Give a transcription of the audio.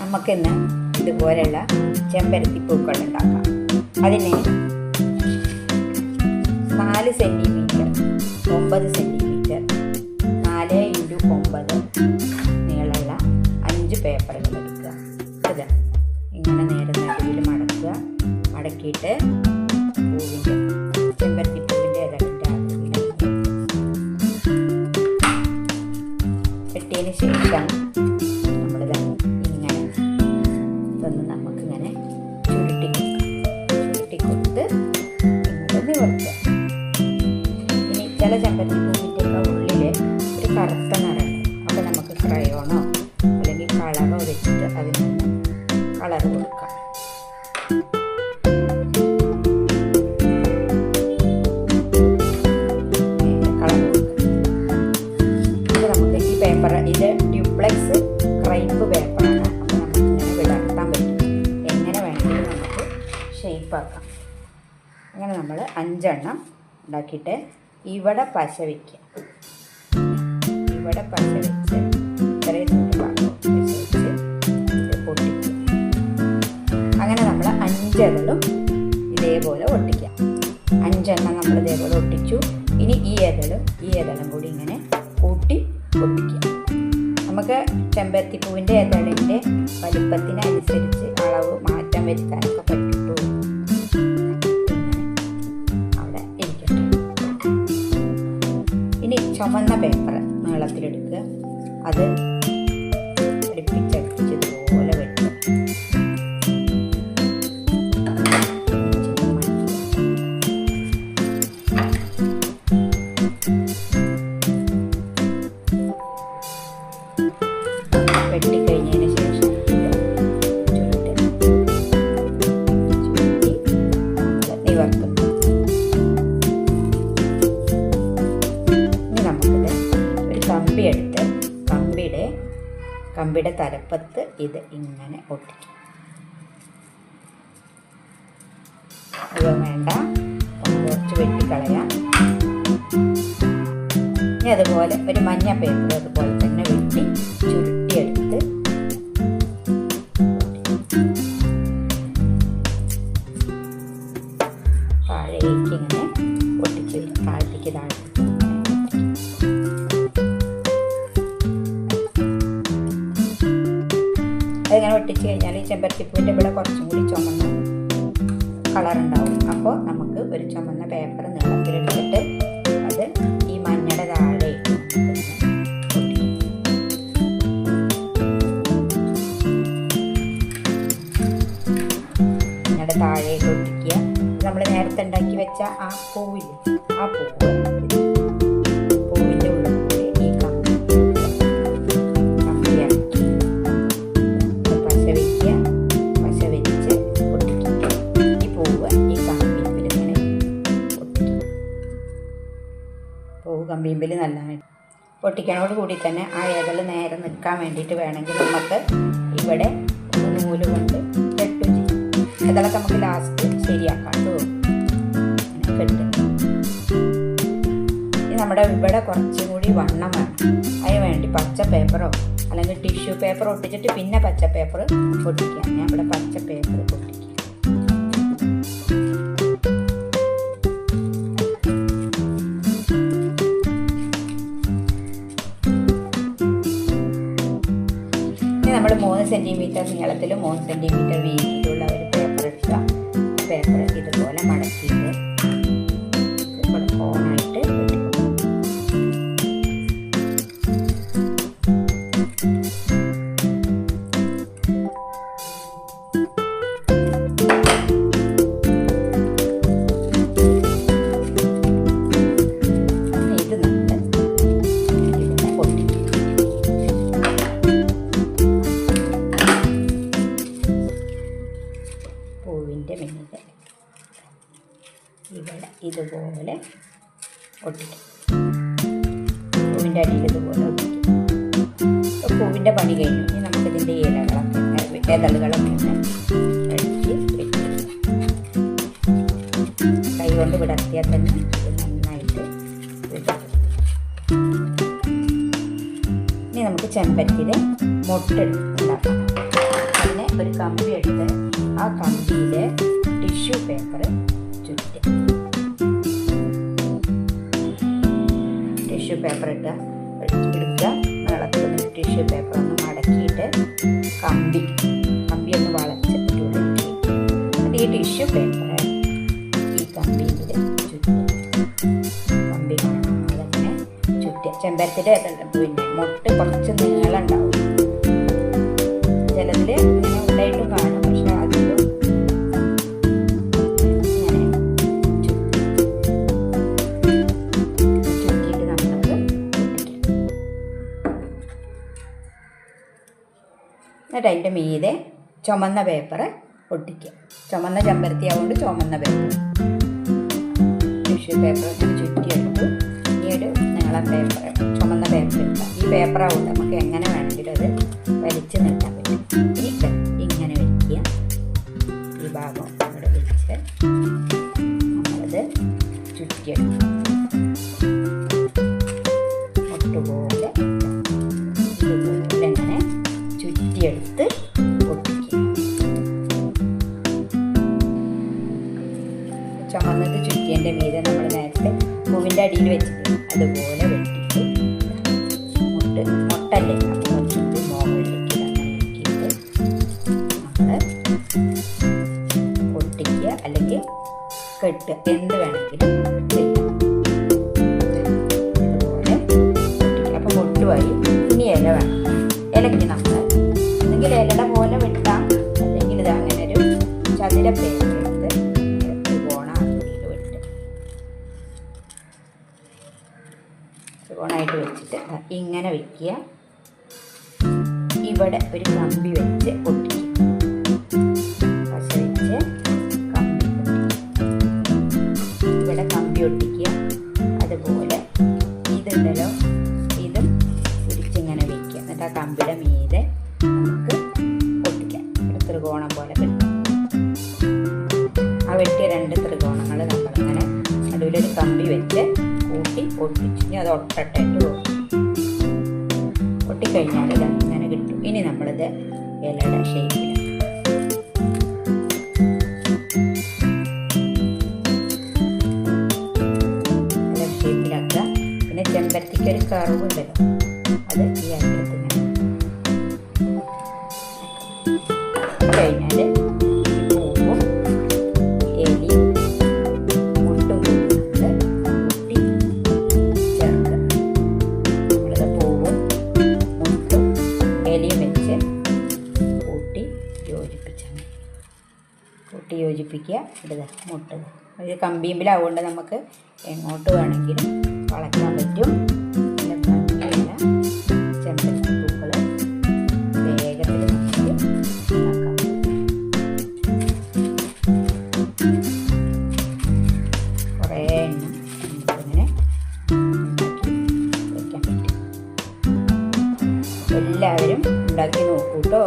നമുക്കിന്ന് ഇതുപോലെയുള്ള ചെമ്പരത്തി പൂക്കൾ ഉണ്ടാക്കാം. അതിന് 4 സെൻറ്റിമീറ്റർ 9 സെൻറ്റിമീറ്റർ 4x9 നീളമുള്ള 5 പേപ്പറുകൾ എടുക്കുക. ഇത് ഇങ്ങനെ നേരെ നടുവിൽ മടക്കുക. മടക്കിയിട്ട് ചെമ്പരത്തി പൂവിൻ്റെ ഇലകളുടെ വെട്ടിയതിന് ശേഷം നമ്മളിത് ഇങ്ങനെ ഇതൊന്ന് നമുക്കിങ്ങനെ ചുരുട്ടി കൊടുത്ത് ഇങ്ങോട്ട് നിവർത്തുക. ഇനി ചില ചെമ്പരത്തി പൂവിൻ്റെയൊക്കെ ഉള്ളിൽ ഒരു കറുത്ത നിറമുണ്ട്. അപ്പോൾ നമുക്ക് ക്രയോണോ അല്ലെങ്കിൽ കളറോ വെച്ചിട്ട് അതിനൊന്ന് കളർ കൊടുക്കാം. ഇത് ഡ്യൂപ്ലെക്സ് ക്രൈപ്പ് പേപ്പറാണ്. അപ്പോൾ നമുക്കിങ്ങനെ വിടർത്താൻ പറ്റും. എങ്ങനെ വേണമെങ്കിലും നമുക്ക് ഷേപ്പാക്കാം. അങ്ങനെ നമ്മൾ 5 എണ്ണം ഉണ്ടാക്കിയിട്ട് ഇവിടെ പശ വയ്ക്കുക. ഇവിടെ പശ വെച്ച് ഇത്രയും ഭാഗം പശ വെച്ച് ഇത് ഒട്ടിക്കുക. അങ്ങനെ നമ്മൾ 5 ഇതളും ഇതേപോലെ ഒട്ടിക്കാം. 5 എണ്ണം നമ്മൾ ഇതേപോലെ ഒട്ടിച്ചു. ഇനി ഈ ഇതളും കൂടി ഇങ്ങനെ കൂട്ടി ഒട്ടിക്കുക. നമുക്ക് ചെമ്പരത്തിപ്പൂവിൻ്റെ ഇതളിൻ്റെ വലിപ്പത്തിനനുസരിച്ച് അളവ് മാറ്റം വരുത്താനൊക്കെ പറ്റുള്ളൂ. അവിടെ ഇരിക്കട്ടെ. ഇനി ചുവന്ന പേപ്പർ നീളത്തിലെടുക്കുക. അത് ഇതുപോലെ വെട്ടുക. വെട്ടിക്കഴിഞ്ഞതിന് ശേഷം ചുരുട്ടി നിവർത്തുന്നു. ഇനി നമുക്കിത് ഒരു കമ്പി എടുത്ത് കമ്പിയുടെ തലപ്പത്ത് ഇത് ഇങ്ങനെ ഒട്ടിക്കും. അത് വേണ്ട, കുറച്ച് വെട്ടിക്കളയാം. ഇനി അതുപോലെ ഒരു മഞ്ഞ പേപ്പർ അതുപോലെ തന്നെ വെട്ടി ചുരുട്ടിയെടുത്ത് താഴേക്ക് ഇങ്ങനെ ഒട്ടിച്ച് താഴത്തേക്ക് അതിങ്ങനെ ഒട്ടിച്ച് കഴിഞ്ഞാൽ ഈ ചെമ്പരത്തിപ്പൂവിൻ്റെ ഇവിടെ കുറച്ചും കൂടി ചുമന്ന കളറുണ്ടാവും. അപ്പോൾ നമുക്ക് ഒരു ചുമന്ന പേപ്പർ നീളത്തിലെടുത്തിട്ട് അത് ഈ മഞ്ഞയുടെ താഴെ താഴേക്ക് ഒട്ടിക്കുക. നമ്മൾ നേരത്തെ ഉണ്ടാക്കി വെച്ച ആ പൂവില്ലേ, ആ പൂവിൻ്റെ ഉള്ളിൽ കൂടി ഈ കമ്പിയാക്കി പശ വയ്ക്കുക. പശ വെച്ച് ഒട്ടിക്കുക. ഈ പൂവ് ഈ കമ്പിമ്പിൽ ഇങ്ങനെ ഒട്ടിക്കുക. പൂവ് കമ്പിമ്പിൽ നല്ലതായിട്ട് ഒട്ടിക്കണോട് കൂടി തന്നെ ആ ഇതൾ നേരെ നിൽക്കാൻ വേണ്ടിയിട്ട് വേണമെങ്കിൽ നമുക്ക് ഇവിടെ നൂല് കൊണ്ട് കെട്ടും ചെയ്യും. ഇതൊക്കെ നമുക്ക് ലാസ്റ്റ് ശരിയാക്കാം. കെട്ട് നമ്മുടെ ഇവിടെ കുറച്ചും കൂടി വണ്ണം വേണം. അതിന് വേണ്ടി പച്ച പേപ്പറോ അല്ലെങ്കിൽ ടിഷ്യൂ പേപ്പർ ഒട്ടിച്ചിട്ട് പിന്നെ പച്ച പേപ്പർ ഒട്ടിക്കാം. ഞാൻ ഇവിടെ പച്ച പേപ്പർ ഒട്ടിക്കാം. ഇനി നമ്മൾ 3 സെൻറ്റിമീറ്റർ നീളത്തിലും 3 സെൻറ്റിമീറ്റർ വീതിയിലുള്ള ഒരു പേപ്പർ എടുക്കുക. പേപ്പർ ഇതുപോലെ മടക്കിയിട്ട് ഇവിടെ കോണായിട്ട് പൂവിൻ്റെ മുന്നിൽ ഇവിടെ ഇതുപോലെ ഒട്ടിക്കും. പൂവിൻ്റെ അടിയിൽ ഇതുപോലെ ഒട്ടിക്കും. പൂവിൻ്റെ പണി കഴിഞ്ഞു. ഇനി നമുക്കിതിൻ്റെ ഇതളുകളൊക്കെ ഒന്ന് അടിച്ച് വെക്കും. കൈ കൊണ്ട് വിടർത്തിയാൽ തന്നെ ഇത് നന്നായിട്ട് വിടും. ഇനി നമുക്ക് ചെമ്പരത്തിയിൽ മുട്ട ഉണ്ടാക്കാം. ഒരു കമ്പി എടുത്ത് ആ കമ്പിയിൽ ടിഷ്യൂ പേപ്പർ ചുറ്റുക. ടിഷ്യൂ പേപ്പർ എടുക്കുക, നീളത്തിൽ ടിഷ്യൂ പേപ്പർ ഒന്ന് മടക്കിയിട്ട് കമ്പി ഒന്ന് വളച്ചിട്ട് എന്നിട്ട് ഈ ടിഷ്യൂ പേപ്പർ ഈ കമ്പിയിൽ ചുറ്റുക. കമ്പി അതങ്ങനെ ചുറ്റുക. ചെമ്പരത്തിൻ്റെ പിന്നെ മുട്ട് കുറച്ച് നീളം ഉണ്ടാവും, ചിലതിൽ ഇങ്ങനെ ഉണ്ടായിട്ടും കാണും, പക്ഷെ അതിലും ഇങ്ങനെ ചുറ്റിയിട്ട് നമുക്ക് എന്നിട്ട് അതിൻ്റെ മീതെ ചുമന്ന പേപ്പർ ഒട്ടിക്കുക. ചുമന്ന ചെമ്പരത്തി ആവുകൊണ്ട് ചുമന്ന പേപ്പർ, ടിഷ്യൂ പേപ്പർ ഇങ്ങനെ ചുറ്റിയെടുത്തു. ഇനി ഒരു നീളം പേപ്പർ, ചുമന്ന പേപ്പർ ഇട്ടാൽ ഈ പേപ്പറാവുകൊണ്ട് നമുക്ക് എങ്ങനെ വേണമെങ്കിലും അത് വലിച്ച് നീട്ടാൻ പറ്റും. ഇങ്ങനെ വയ്ക്കുക. ഈ ഭാഗം ഇവിടെ വെച്ച് നമ്മളത് ചുറ്റിയെടുക്കും. ഒട്ടുപോലെ ഇതുപോലെ ഇങ്ങനെ ചുറ്റിയെടുത്ത് ഒട്ടിക്കുക. ചുമന്നത് ചുറ്റിയതിൻ്റെ മീതെ നമ്മൾ നേരത്തെ പൂവിൻ്റെ അടിയിൽ വെച്ചിട്ട് അതുപോലെ വെട്ടിയിട്ട് മുട്ടല്ലേ അപ്പോൾ വെച്ചിട്ട് മുകളിലേക്ക് ഇങ്ങനെ നമ്മൾ ഒട്ടിക്കുക, അല്ലെങ്കിൽ കെട്ടുക, എന്ത് വേണമെങ്കിലും ചെയ്യാം. ഇതുപോലെ ഒട്ടിക്കുക. അപ്പോൾ മുട്ടുമായി. ഇനി ഇല വേണം. ഇലയ്ക്ക് നമ്മൾ അല്ലെങ്കിൽ ഇലയുടെ പോലെ വെട്ടാം, അല്ലെങ്കിൽ ഇത് അങ്ങനെ ഒരു ചതുര പേപ്പർ എടുത്ത് ത്രികോണാകൃതിയിൽ വെട്ടുക. ത്രികോണമായിട്ട് വെച്ചിട്ട് ഇങ്ങനെ വയ്ക്കുക. ഇവിടെ ഒരു കമ്പി വെച്ച് ഒട്ടിക്കുക. പശ വെച്ച് കമ്പി ഇവിടെ കമ്പി ഒട്ടിക്കുക. അതുപോലെ ഇതുണ്ടല്ലോ, ഇതും പിടിച്ചിങ്ങനെ വയ്ക്കുക. എന്നിട്ട് ആ കമ്പിയുടെ മീതെ നമുക്ക് ഒട്ടിക്കാം. ഒരു ത്രികോണം പോലെ കിട്ടും. ആ വെട്ടിയ 2 ത്രികോണങ്ങൾ നമ്മളിങ്ങനെ നടുവിലൊരു കമ്പി വെച്ച് കൂട്ടി ഒട്ടിച്ച് ഇനി അത് ഒട്ടട്ടെ. ഒട്ടിക്കഴിഞ്ഞാൽ ഇത് ഇങ്ങനെ കിട്ടും. ഇനി നമ്മളിത് ഇലയുടെ ഷേപ്പിൽ ഷേപ്പിലാക്കുക. പിന്നെ ചെമ്പരത്തിക്ക് ഒരു കർവ് ഉണ്ടല്ലോ, അത് ഈ അറ്റത്ത് ഇങ്ങനെ കഴിഞ്ഞാൽ പൂവും എലിയും മുട്ടും കൂട്ടി ചേർക്കുക. നമ്മളിത് പൂവും മുട്ടും എലിയും വെച്ച് കൂട്ടി യോജിപ്പിക്കുക. ഇടുക മുട്ടുക. ഇത് കമ്പിയുമ്പിലാവുകൊണ്ട് നമുക്ക് എങ്ങോട്ട് വേണമെങ്കിലും വളയ്ക്കാൻ പറ്റും. പിന്നെ ഭംഗിയുള്ള ചെമ്പരത്തി പൂക്കൾ വേഗത്തിൽ നമുക്ക് ഉണ്ടാക്കാം. കുറേ എണ്ണം നമുക്കിങ്ങനെ ഉണ്ടാക്കി വയ്ക്കാൻ പറ്റും. എല്ലാവരും ഉണ്ടാക്കി നോക്കൂ കേട്ടോ.